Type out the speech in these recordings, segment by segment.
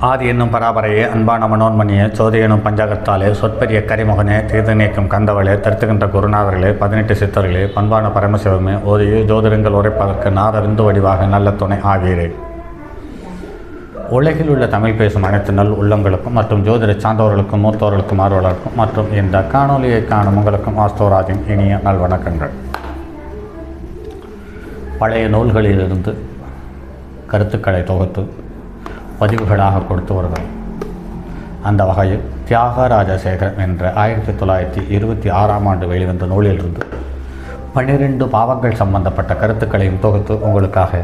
ஆதி என்னும் பராபரையே அன்பான மனோன்மணியே சோதி எனும் பஞ்சாகத்தாலே சொற்பெரிய கரிமுகனே தீர்த்து நீக்கும் கந்தவளே தருத்துகின்ற குருநாதர்களே 18 சித்தர்களே பண்பான பரமசிவமே ஓதியே ஜோதிடங்கள் உரைப்பதற்கு நாத விந்து வடிவாக நல்ல துணை ஆவீரே. உலகில் உள்ள தமிழ் பேசும் அனைத்து நல் உள்ளங்களுக்கும் மற்றும் ஜோதிட சார்ந்தவர்களுக்கும் மூத்தவர்களுக்கும் ஆர்வலருக்கும் மற்றும் இந்த காணொலியை காணும் உங்களுக்கும் ஆஸ்தோராஜின் இனிய நல்வணக்கங்கள். பழைய நூல்களிலிருந்து கருத்துக்களை தொகுத்து பதிவுகளாக கொடுத்து வருகிறோம். அந்த வகையில் தியாகராஜசேகர் என்ற 1926ஆம் ஆண்டு வெளிவந்த நூலிலிருந்து 12 பாவங்கள் சம்பந்தப்பட்ட கருத்துக்களையும் தொகுத்து உங்களுக்காக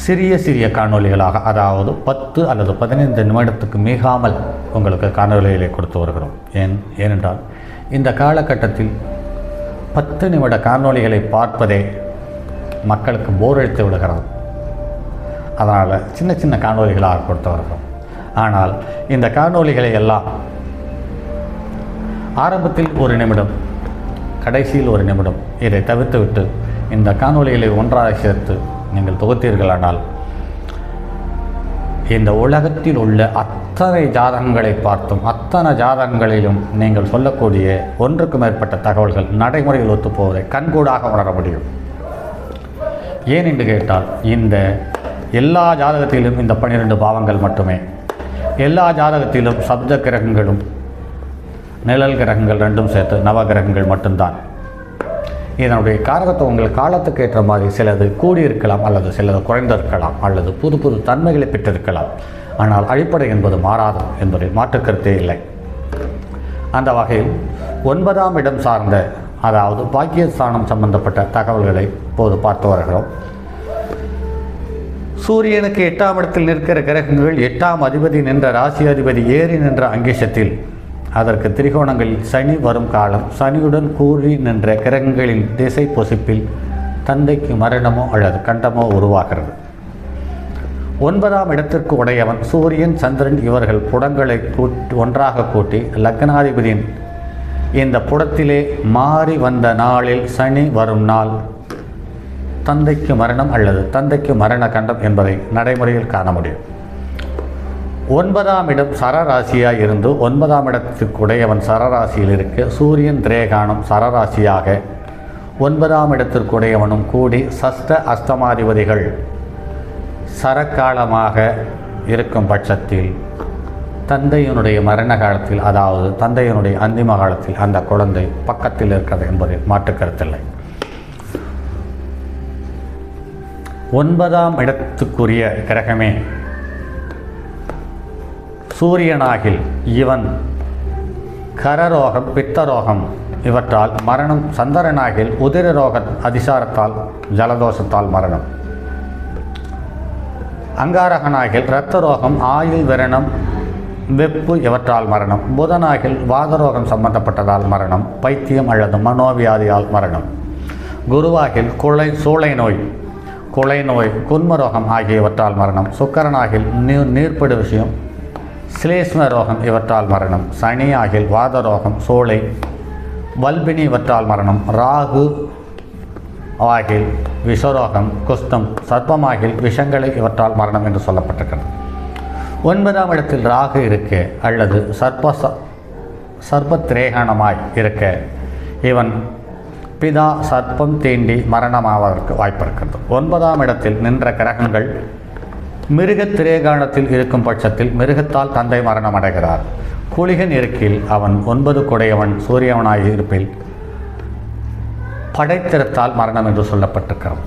சிறிய சிறிய காணொலிகளாக, அதாவது 10 அல்லது 15 நிமிடத்துக்கு மிகாமல் உங்களுக்கு காணொலிகளை கொடுத்து வருகிறோம். ஏனென்றால் இந்த காலகட்டத்தில் 10 நிமிட காணொலிகளை பார்ப்பதே மக்களுக்கு போர் அடித்து விடுகிறது. அதனால் சின்ன சின்ன காணொலிகளாக கொடுத்து வருகிறோம். ஆனால் இந்த காணொலிகளை எல்லாம் ஆரம்பத்தில் 1 நிமிடம், கடைசியில் 1 நிமிடம் இதை தவிர்த்துவிட்டு இந்த காணொலிகளை ஒன்றாக சேர்த்து நீங்கள் தொகுத்தீர்களானால் இந்த உலகத்தில் உள்ள அத்தனை ஜாதகங்களை பார்த்தும் அத்தனை ஜாதகங்களிலும் நீங்கள் சொல்லக்கூடிய ஒன்றுக்கு மேற்பட்ட தகவல்கள் நடைமுறையில் ஒத்துப்போவதை கண்கூடாக உணர முடியும். ஏன் என்று கேட்டால், இந்த எல்லா ஜாதகத்திலும் இந்த 12 பாவங்கள் மட்டுமே, எல்லா ஜாதகத்திலும் சப்த கிரகங்களும் நிழல் கிரகங்கள் ரெண்டும் சேர்த்து நவகிரகங்கள் மட்டும்தான். இதனுடைய காரகத்துவங்கள் காலத்துக்கு ஏற்ற மாதிரி சிலது கூடியிருக்கலாம், அல்லது சிலது குறைந்திருக்கலாம், அல்லது புது புது தன்மைகளை பெற்றிருக்கலாம். ஆனால் அடிப்படை என்பது மாறாது என்பதை மாற்றுக்கருத்தே இல்லை. அந்த வகையில் 9ஆம் இடம் சார்ந்த, அதாவது பாக்கியஸ்தானம் சம்பந்தப்பட்ட தகவல்களை இப்போது பார்த்து வருகிறோம். சூரியனுக்கு 8ஆம் இடத்தில் நிற்கிற கிரகங்கள் 8ஆம் அதிபதி நின்ற ராசி அதிபதி ஏறி நின்ற அங்கேஷத்தில், அதற்கு திரிகோணங்களில் சனி வரும் காலம், சனியுடன் கூறி நின்ற கிரகங்களின் திசை பொசிப்பில் தந்தைக்கு மரணமோ அல்லது கண்டமோ உருவாகிறது. 9ஆம் இடத்திற்கு உடையவன் சூரியன் சந்திரன் இவர்கள் புடங்களை ஒன்றாக கூட்டி லக்னாதிபதியின் இந்த புடத்திலே மாறி வந்த நாளில் சனி வரும் நாள் தந்தைக்கு மரணம் அல்லது தந்தைக்கு மரண கண்டம் என்பதை நடைமுறையில் காண முடியும். 9ஆம் இடம் சரராசியாக இருந்து 9ஆம் இடத்துக்கு உடையவன் சரராசியில் இருக்க சூரியன் திரேகானம் சரராசியாக 9ஆம் இடத்திற்கு உடையவனும் கூடி சஷ்ட அஷ்டமாதிபதிகள் சரக்காலமாக இருக்கும் பட்சத்தில் தந்தையினுடைய மரண காலத்தில், அதாவது தந்தையினுடைய அந்திம காலத்தில் அந்த குழந்தை பக்கத்தில் இருக்கிறது என்பதில் மாற்றுக்கருத்தில்லை. 9ஆம் இடத்துக்குரிய கிரகமே சூரியனாகில் இவன் கரரோகம் பித்தரோகம் இவற்றால் மரணம், சந்திரனாகில் உதிர ரோக அதிசாரத்தால் ஜலதோஷத்தால் மரணம், அங்காரகனாகில் இரத்த ரோகம் ஆயுள் விரணம் வெப்பு இவற்றால் மரணம், புதனாகில் வாதரோகம் சம்பந்தப்பட்டதால் மரணம், பைத்தியம் அல்லது மனோவியாதியால் மரணம், குருவாகில் சூளை நோய், கொலை நோய், குன்மரோகம் ஆகியவற்றால் மரணம், சுக்கரனாகில் நீர்ப்படு விஷயம் சிலேஸ்ம ரோகம் இவற்றால் மரணம், சனியாகில் வாதரோகம் சோலை வல்பினி இவற்றால் மரணம், ராகு ஆகில் விஷரோகம் குஸ்தம், சர்ப்பமாகில் விஷங்களை இவற்றால் மரணம் என்று சொல்லப்பட்டிருக்கிறது. 9ஆம் இடத்தில் ராகு இருக்க அல்லது சர்ப்பத்திரேகணமாய் இருக்க இவன் பிதா சர்ப்பம் தீண்டி மரணமாவதற்கு வாய்ப்பு இருக்கிறது. 9ஆம் இடத்தில் நின்ற கிரகங்கள் மிருக திரேகாணத்தில் இருக்கும் பட்சத்தில் மிருகத்தால் தந்தை மரணம் அடைகிறார். குளிகன் இருக்கில் அவன் 9 குடையவன் சூரியவனாகி இருப்பில் படைத்திறத்தால் மரணம் என்று சொல்லப்பட்டிருக்கிறது.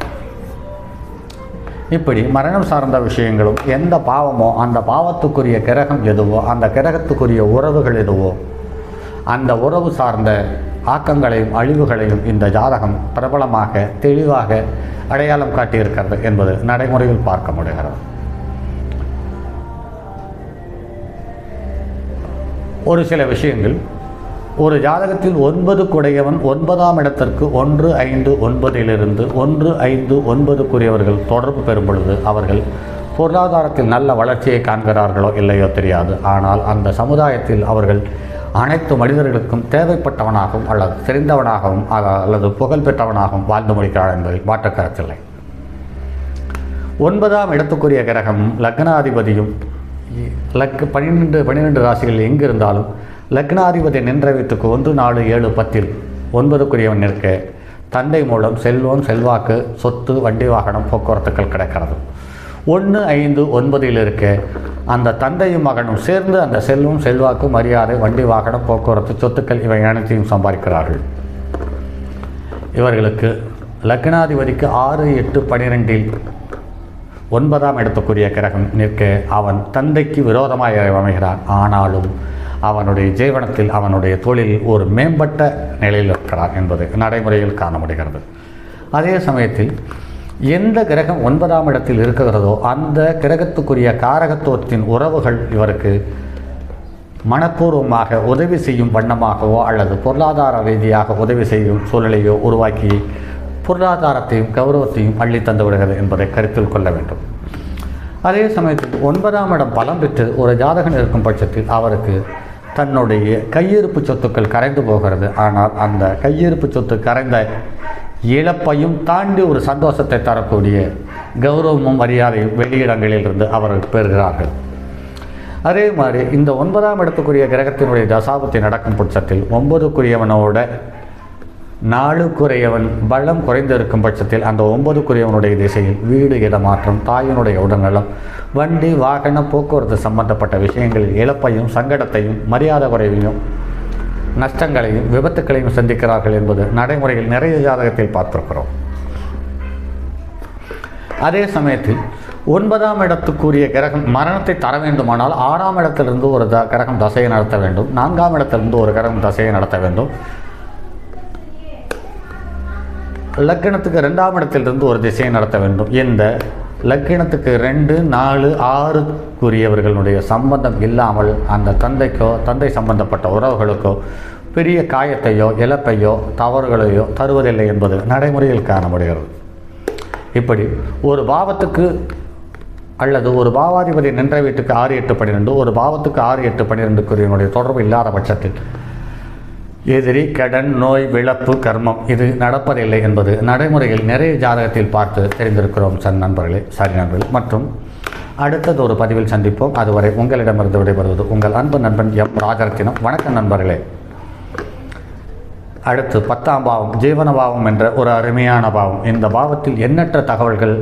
இப்படி மரணம் சார்ந்த விஷயங்களும் எந்த பாவமோ அந்த பாவத்துக்குரிய கிரகம் எதுவோ, அந்த கிரகத்துக்குரிய உறவுகள் எதுவோ, அந்த உறவு சார்ந்த ஆக்கங்களையும் அழிவுகளையும் இந்த ஜாதகம் பிரபலமாக தெளிவாக அடையாளம் காட்டியிருக்கிறது என்பது நடைமுறையில் பார்க்க முடிகிறது. ஒரு சில விஷயங்கள், ஒரு ஜாதகத்தில் 9 குடையவன் 9ஆம் இடத்திற்கு 1, 5, 9 1, 5, 9 தொடர்பு பெறும் பொழுது அவர்கள் பொருளாதாரத்தில் நல்ல வளர்ச்சியை காண்கிறார்களோ இல்லையோ தெரியாது. ஆனால் அந்த சமுதாயத்தில் அவர்கள் அனைத்து மனிதர்களுக்கும் தேவைப்பட்டவனாகவும் அல்லது தெரிந்தவனாகவும் அல்லது புகழ் பெற்றவனாகவும் வாழ்ந்து முடிக்கிறார் என்பதில் மாற்றுக்கருத்தில்லை. 9ஆம் இடத்துக்குரிய கிரகம் லக்னாதிபதியும் பன்னிரெண்டு ராசிகள் எங்கு இருந்தாலும் லக்னாதிபதி நின்ற வீட்டுக்கு 1, 4, 7, 10 9க்குரியவன் நிற்க தந்தை மூலம் செல்வம், செல்வாக்கு, சொத்து, வண்டி வாகனம், போக்குவரத்துக்கள் கிடைக்கிறது. 1, 5, 9 இருக்க அந்த தந்தையும் மகனும் சேர்ந்து அந்த செல்வம், செல்வாக்கு, மரியாதை, வண்டி வாகனம், போக்குவரத்து, சொத்துக்கள் இவை அனைத்தையும் சம்பாதிக்கிறார்கள். இவர்களுக்கு லக்னாதிபதிக்கு 6, 8, 12 9ஆம் இடத்துக்குரிய கிரகம் நிற்க அவன் தந்தைக்கு விரோதமாக அமைகிறான். ஆனாலும் அவனுடைய ஜீவனத்தில், அவனுடைய தொழிலில் ஒரு மேம்பட்ட நிலையில் இருக்கிறான் என்பது நடைமுறையில் காண முடிகிறது. அதே சமயத்தில் எந்த கிரகம் 9ஆம் இடத்தில் இருக்கிறதோ அந்த கிரகத்துக்குரிய காரகத்துவத்தின் உறவுகள் இவருக்கு மனப்பூர்வமாக உதவி செய்யும் வண்ணமாகவோ அல்லது பொருளாதார ரீதியாக உதவி செய்யும் சூழ்நிலையோ உருவாக்கி பொருளாதாரத்தையும் கௌரவத்தையும் அள்ளி தந்து விடுகிறது என்பதை கருத்தில் கொள்ள வேண்டும். அதே சமயத்தில் 9ஆம் இடம் பலம் பெற்று ஒரு ஜாதகன் இருக்கும் பட்சத்தில் அவருக்கு தன்னுடைய கையிருப்பு சொத்துக்கள் கரைந்து போகிறது. ஆனால் அந்த கையிருப்பு சொத்து கரைந்த இழப்பையும் தாண்டி ஒரு சந்தோஷத்தை தரக்கூடிய கௌரவமும் மரியாதையும் வெளியிடங்களிலிருந்து அவர்கள் பெறுகிறார்கள். அதே மாதிரி இந்த 9ஆம் இடத்துக்குரிய கிரகத்தினுடைய தசாபத்தி நடக்கும் பட்சத்தில் 9க்குரியவனோட 4க்குரியவன் பலம் குறைந்து இருக்கும் பட்சத்தில் அந்த 9க்குரியவனுடைய திசையில் வீடு இடமாற்றம், தாயினுடைய உடல்நலம், வண்டி வாகன போக்குவரத்து சம்பந்தப்பட்ட விஷயங்களில் இழப்பையும் சங்கடத்தையும் மரியாதை குறைவையும் நஷ்டங்களையும் விபத்துக்களையும் சந்திக்கிறார்கள் என்பது நடைமுறையில் நிறைய ஜாதகத்தில் பார்த்திருக்கிறோம். அதே சமயத்தில் 9ஆம் இடத்துக்குரிய கிரகம் மரணத்தை தர வேண்டுமானால் 6ஆம் இடத்திலிருந்து ஒரு கிரகம் தசையை நடத்த வேண்டும், 4ஆம் இடத்திலிருந்து ஒரு கிரகம் தசையை நடத்த வேண்டும், லக்கணத்துக்கு 2ஆம் இடத்திலிருந்து ஒரு திசையை நடத்த வேண்டும். இந்த லக்கணத்துக்கு 2, 4, 6க்குரியவர்களுடைய சம்பந்தம் இல்லாமல் அந்த தந்தைக்கோ தந்தை சம்பந்தப்பட்ட உறவுகளுக்கோ பெரிய காயத்தையோ இழப்பையோ தவறுகளையோ தருவதில்லை என்பது நடைமுறையில் காண முடிகிறது. இப்படி ஒரு பாவத்துக்கு அல்லது ஒரு பாவாதிபதி நின்ற வீட்டுக்கு 6, 8, 12 ஒரு பாவத்துக்கு 6, 8, 12க்குரியவனுடைய தொடர்பு இல்லாத பட்சத்தில் எதிரி, கடன், நோய், விளப்பு, கர்மம் இது நடப்பதில்லை என்பது நடைமுறையில் நிறைய ஜாதகத்தில் பார்த்து தெரிந்திருக்கிறோம். நண்பர்களே மற்றும் அடுத்தது ஒரு பதிவில் சந்திப்போம். அதுவரை உங்களிடமிருந்து விடைபெறுவது உங்கள் அன்பு நண்பன் எம் ராஜரத்தினம். வணக்கம் நண்பர்களே. அடுத்து 10ஆம் பாவம் ஜீவன பாவம் என்ற ஒரு அருமையான பாவம். இந்த பாவத்தில் எண்ணற்ற தகவல்கள்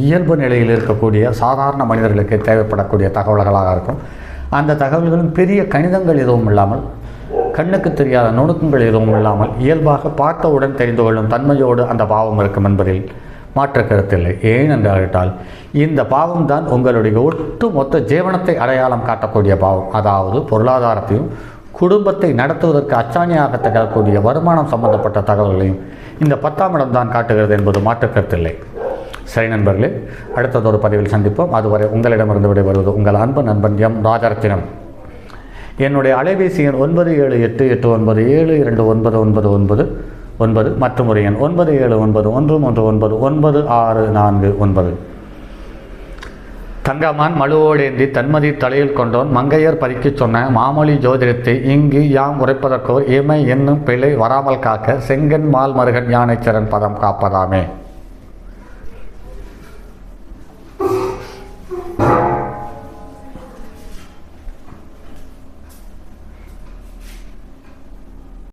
இயல்பு நிலையில் இருக்கக்கூடிய சாதாரண மனிதர்களுக்கு தேவைப்படக்கூடிய தகவல்களாக இருக்கும். அந்த தகவல்களும் பெரிய கணிதங்கள் எதுவும் இல்லாமல், கண்ணுக்கு தெரியாத நுணுக்கங்கள் எதுவும் இல்லாமல் இயல்பாக பார்த்தவுடன் தெரிந்து கொள்ளும் தன்மையோடு அந்த பாவம் இருக்கும் என்பதில் மாற்று கருத்தில்லை. ஏனென்றால் இந்த பாவம் தான் உங்களுடைய ஒட்டு மொத்த ஜீவனத்தை அடையாளம் காட்டக்கூடிய பாவம். அதாவது பொருளாதாரத்தையும் குடும்பத்தை நடத்துவதற்கு அச்சாணியாக திகழக்கூடிய வருமானம் சம்பந்தப்பட்ட தகவல்களையும் இந்த 10ஆம் இடம் தான் காட்டுகிறது என்பது மாற்று கருத்தில்லை. சரி நண்பர்களே, அடுத்ததொரு பதிவில் சந்திப்போம். அதுவரை உங்களிடமிருந்து விடைபெறுவது உங்கள் அன்பு நண்பன் எம் ராஜரத்தினம். என்னுடைய அலைபேசி எண் 9788972999 மற்றும் ஒரு எண் 979113199649. தங்கமான் மழுவோடேந்தி தன்மதி தலையில் கொண்டோன் மங்கையர் பறிக்கச் சொன்ன மாமொழி ஜோதிடத்தை இங்கு யாம் உரைப்பதற்கோ இமை என்னும் பிழை வராமல் காக்க செங்கன் மால் மருகன் யானைச்சரன் பதம் காப்பதாமே.